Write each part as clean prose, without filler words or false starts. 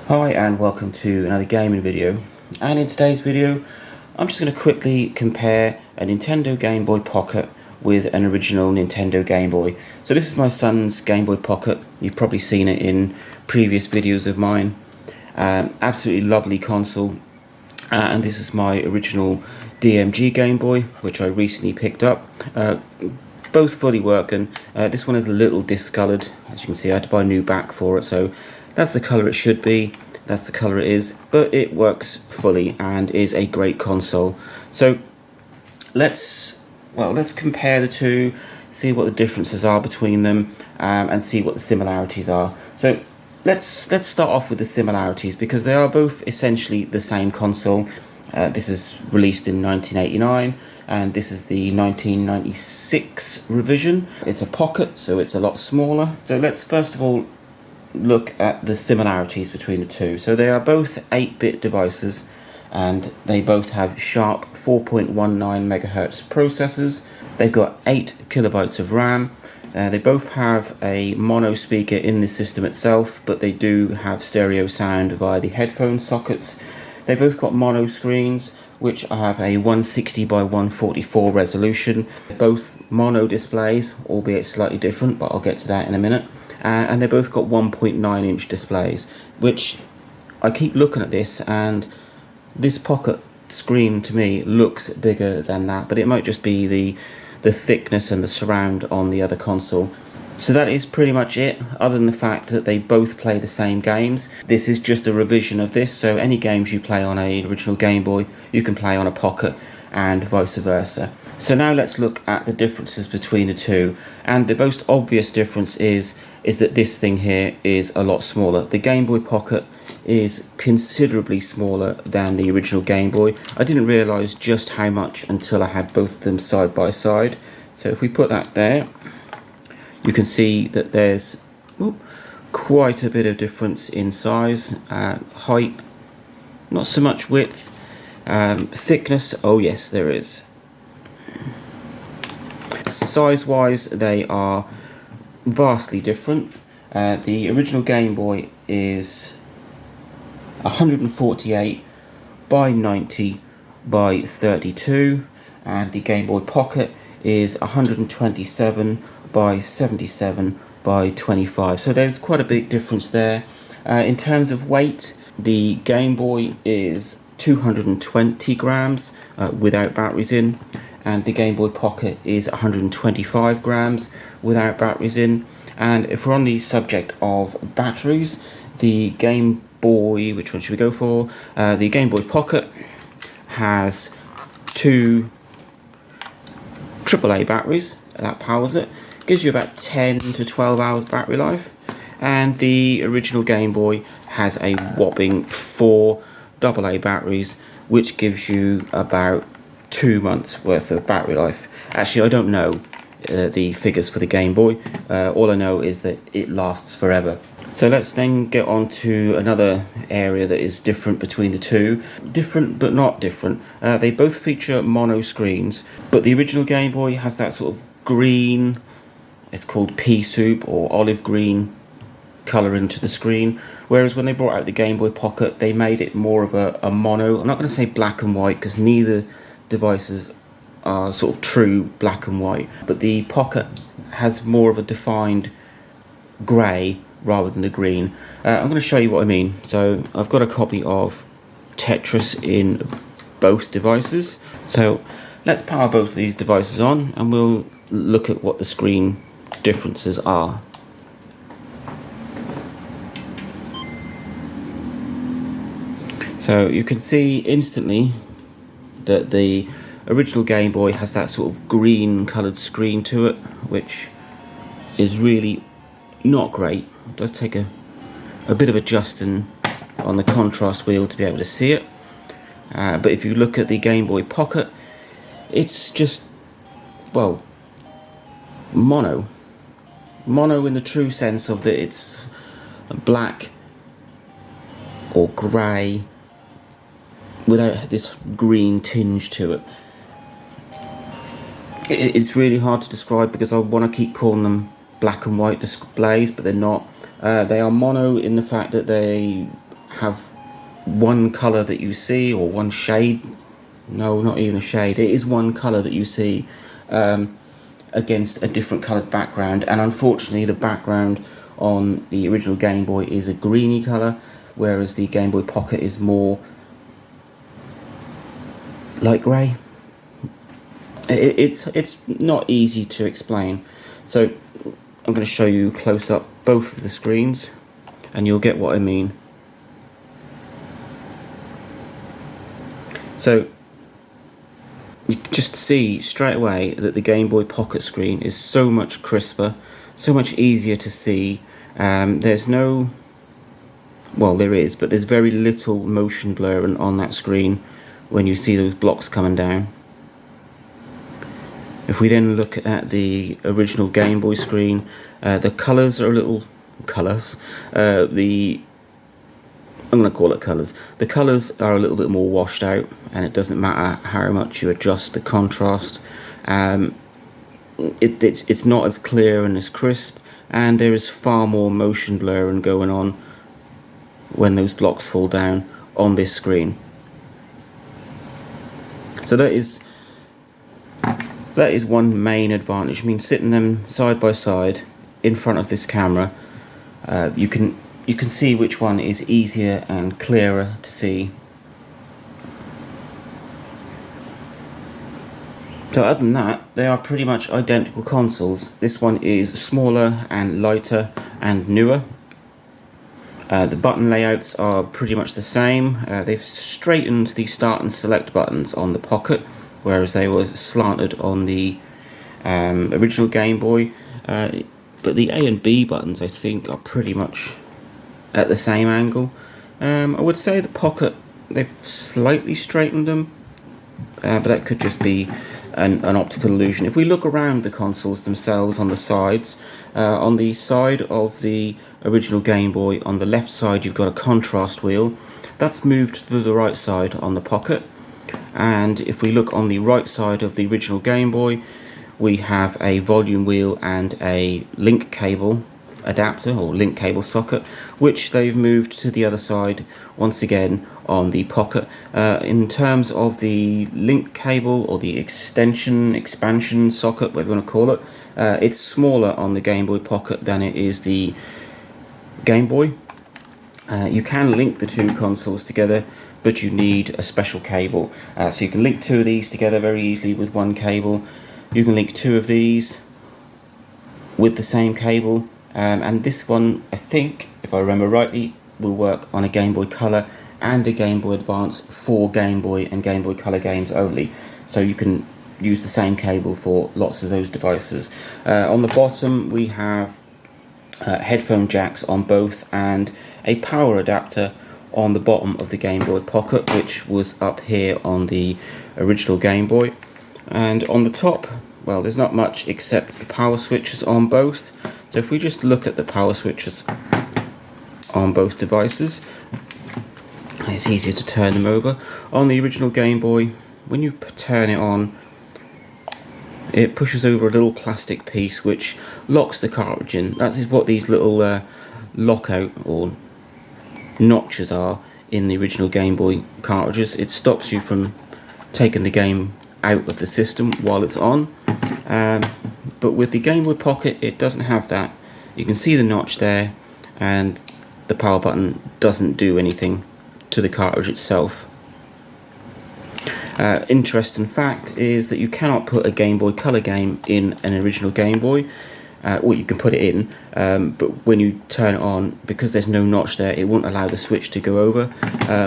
Hi and welcome to another gaming video, and in today's video I'm just going to quickly compare a Nintendo Game Boy Pocket with an original Nintendo Game Boy. So this is my son's Game Boy Pocket. You've probably seen it in previous videos of mine. Absolutely lovely console, and this is my original DMG Game Boy, which I recently picked up. Both fully working. This one is a little discoloured, as you can see. I had to buy a new back for it, so that's the colour it should be, that's the colour it is, but it works fully and is a great console. So let's compare the two, see what the differences are between them, and see what the similarities are. So let's start off with the similarities, because they are both essentially the same console. This is released in 1989 and this is the 1996 revision. It's a Pocket, so it's a lot smaller. So let's first of all look at the similarities between the two. So they are both 8-bit devices and they both have sharp 4.19 megahertz processors. They've got 8 kilobytes of RAM. They both have a mono speaker in the system itself, but they do have stereo sound via the headphone sockets. They both got mono screens, which have a 160 by 144 resolution. Both mono displays, albeit slightly different, but I'll get to that in a minute. And they both got 1.9 inch displays, which I keep looking at this, and this Pocket screen to me looks bigger than that, but it might just be the thickness and the surround on the other console. So that is pretty much it, other than the fact that they both play the same games. This is just a revision of this, so any games you play on an original Game Boy, you can play on a Pocket, and vice versa. So now let's look at the differences between the two, and the most obvious difference is that this thing here is a lot smaller. The Game Boy Pocket is considerably smaller than the original Game Boy. I didn't realise just how much until I had both of them side by side. So if we put that there, you can see that there's quite a bit of difference in size, height, not so much width, thickness, oh yes there is. Size wise they are vastly different. The original Game Boy is 148 by 90 by 32 and the Game Boy Pocket is 127 by 77 by 25. So there's quite a big difference there. In terms of weight, the Game Boy is 220 grams without batteries in, and the Game Boy Pocket is 125 grams without batteries in. And if we're on the subject of batteries, the Game Boy, which one should we go for? The Game Boy Pocket has 2 AAA batteries that powers it. Gives you about 10 to 12 hours battery life, and the original Game Boy has a whopping 4 AA batteries, which gives you about 2 months worth of battery life. Actually, I don't know the figures for the Game Boy. All I know is that it lasts forever. So let's then get on to another area that is different between the two. Different but not different. They both feature mono screens, but the original Game Boy has that sort of green, it's called pea soup or olive green colour into the screen, whereas when they brought out the Game Boy Pocket they made it more of a mono. I'm not going to say black and white because neither devices are sort of true black and white, but the Pocket has more of a defined grey rather than the green. I'm going to show you what I mean. So I've got a copy of Tetris in both devices, so let's power both of these devices on and we'll look at what the screen differences are. So you can see instantly that the original Game Boy has that sort of green coloured screen to it, which is really not great. It does take a bit of adjusting on the contrast wheel to be able to see it, but if you look at the Game Boy Pocket, it's just, well, mono in the true sense of that it's black or grey without this green tinge to it. It's really hard to describe because I want to keep calling them black and white displays, but they're not. They are mono in the fact that they have one colour that you see, or one shade. No, not even a shade. It is one colour that you see against a different coloured background, and unfortunately the background on the original Game Boy is a greeny colour, whereas the Game Boy Pocket is more light grey. It's not easy to explain, so I'm going to show you close up both of the screens and you'll get what I mean. So you can just see straight away that the Game Boy Pocket screen is so much crisper, so much easier to see. There's no, well, there is, but there's very little motion blur on that screen when you see those blocks coming down. If we then look at the original Game Boy screen, the colours are a little I'm going to call it colours. The colours are a little bit more washed out, and it doesn't matter how much you adjust the contrast. It's not as clear and as crisp, and there is far more motion blurring going on when those blocks fall down on this screen. So that is one main advantage. I mean, sitting them side by side in front of this camera, you can see which one is easier and clearer to see. So other than that, they are pretty much identical consoles. This one is smaller and lighter and newer. The button layouts are pretty much the same. They've straightened the start and select buttons on the Pocket, whereas they were slanted on the original Game Boy. But the A and B buttons, I think, are pretty much at the same angle. I would say the Pocket, they've slightly straightened them, but that could just be an optical illusion. If we look around the consoles themselves on the sides, on the side of the original Game Boy, on the left side you've got a contrast wheel. That's moved to the right side on the Pocket. And if we look on the right side of the original Game Boy, we have a volume wheel and a link cable adapter or link cable socket, which they've moved to the other side once again on the Pocket. In terms of the link cable or the expansion socket, whatever you want to call it, it's smaller on the Game Boy Pocket than it is the Game Boy. You can link the two consoles together, but you need a special cable. So you can link two of these together very easily with one cable. You can link two of these with the same cable. And this one, I think, if I remember rightly, will work on a Game Boy Color and a Game Boy Advance for Game Boy and Game Boy Color games only. So you can use the same cable for lots of those devices. On the bottom we have headphone jacks on both and a power adapter on the bottom of the Game Boy Pocket, which was up here on the original Game Boy. And on the top, well, there's not much except the power switches on both. So if we just look at the power switches on both devices, it's easier to turn them over. On the original Game Boy, when you turn it on, it pushes over a little plastic piece which locks the cartridge in. That is what these little lockout or notches are in the original Game Boy cartridges. It stops you from taking the game out of the system while it's on. But with the Game Boy Pocket, it doesn't have that. You can see the notch there, and the power button doesn't do anything to the cartridge itself. Interesting fact is that you cannot put a Game Boy Color game in an original Game Boy. Well, you can put it in, but when you turn it on, because there's no notch there, it won't allow the switch to go over.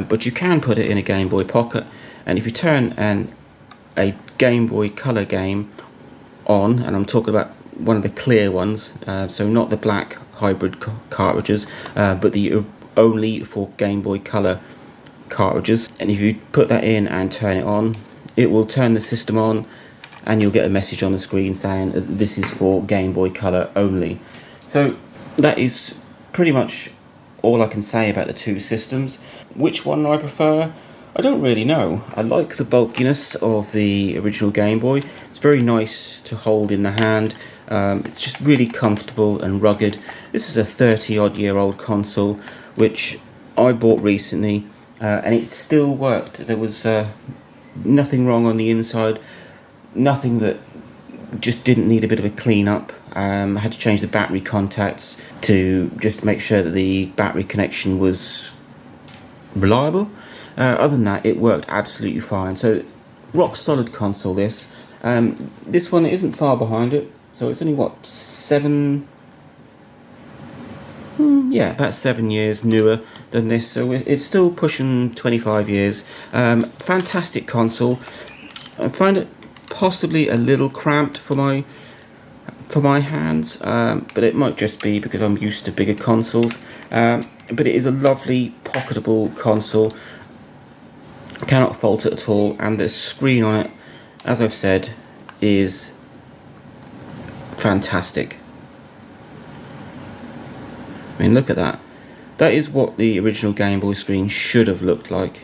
But you can put it in a Game Boy Pocket, and if you turn a Game Boy Color game on, and I'm talking about one of the clear ones, so not the black hybrid cartridges, but the only for Game Boy Color cartridges, and if you put that in and turn it on, it will turn the system on, and you'll get a message on the screen saying this is for Game Boy Color only. So that is pretty much all I can say about the two systems. Which one I prefer? I don't really know. I like the bulkiness of the original Game Boy. It's very nice to hold in the hand. It's just really comfortable and rugged. This is a 30-odd-year-old console, which I bought recently, and it still worked. There was nothing wrong on the inside, nothing that just didn't need a bit of a clean up. I had to change the battery contacts to just make sure that the battery connection was reliable. Other than that, it worked absolutely fine. So rock solid console this. This one isn't far behind it, so it's only what, about 7 years newer than this, so it's still pushing 25 years. Fantastic console. I find it possibly a little cramped for my hands, but it might just be because I'm used to bigger consoles. But it is a lovely pocketable console. Cannot fault it at all, and the screen on it, as I've said, is fantastic. I mean, look at that. That is what the original Game Boy screen should have looked like.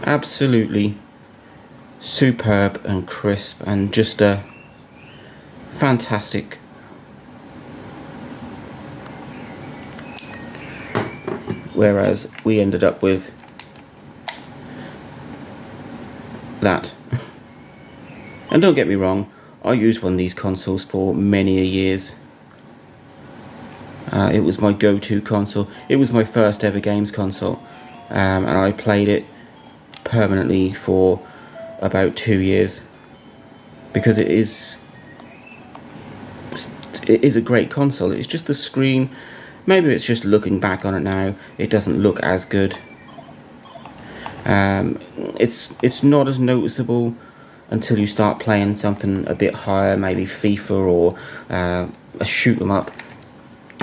Absolutely superb and crisp, and just a fantastic. Whereas we ended up with that. And don't get me wrong, I used one of these consoles for many a years. It was my go-to console. It was my first ever games console, and I played it permanently for about 2 years because it is a great console. It's just the screen. Maybe it's just looking back on it now, it doesn't look as good. It's not as noticeable until you start playing something a bit higher, maybe FIFA or a shoot 'em up,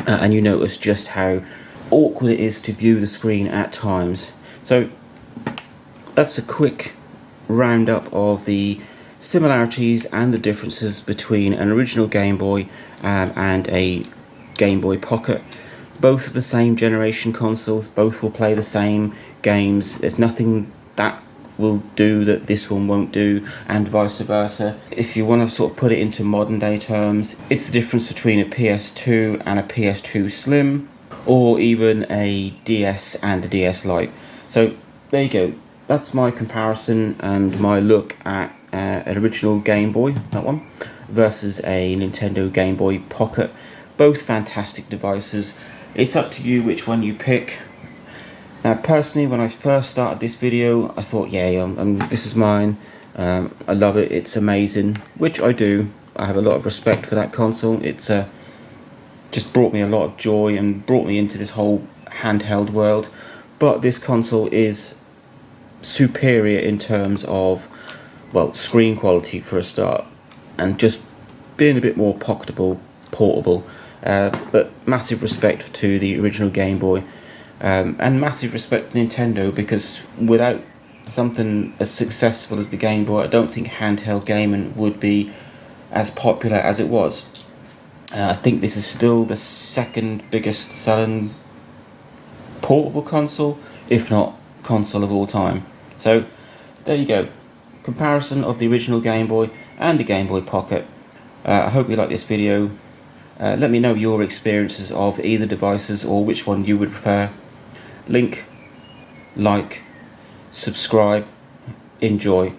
and you notice just how awkward it is to view the screen at times. So that's a quick roundup of the similarities and the differences between an original Game Boy and a Game Boy Pocket. Both are the same generation consoles, both will play the same games. There's nothing that will do that this one won't do, and vice versa. If you want to sort of put it into modern day terms, it's the difference between a PS2 and a PS2 Slim, or even a DS and a DS Lite. So there you go. That's my comparison and my look at an original Game Boy, that one, versus a Nintendo Game Boy Pocket. Both fantastic devices. It's up to you which one you pick. Now, personally, when I first started this video, I thought, yeah, this is mine. I love it. It's amazing, which I do. I have a lot of respect for that console. It's just brought me a lot of joy and brought me into this whole handheld world. But this console is superior in terms of, well, screen quality for a start, and just being a bit more pocketable, portable. But massive respect to the original Game Boy, and massive respect to Nintendo, because without something as successful as the Game Boy, I don't think handheld gaming would be as popular as it was. I think this is still the second biggest selling portable console, if not console of all time. So there you go, comparison of the original Game Boy and the Game Boy Pocket. I hope you like this video. Let me know your experiences of either devices or which one you would prefer. Like, subscribe, enjoy.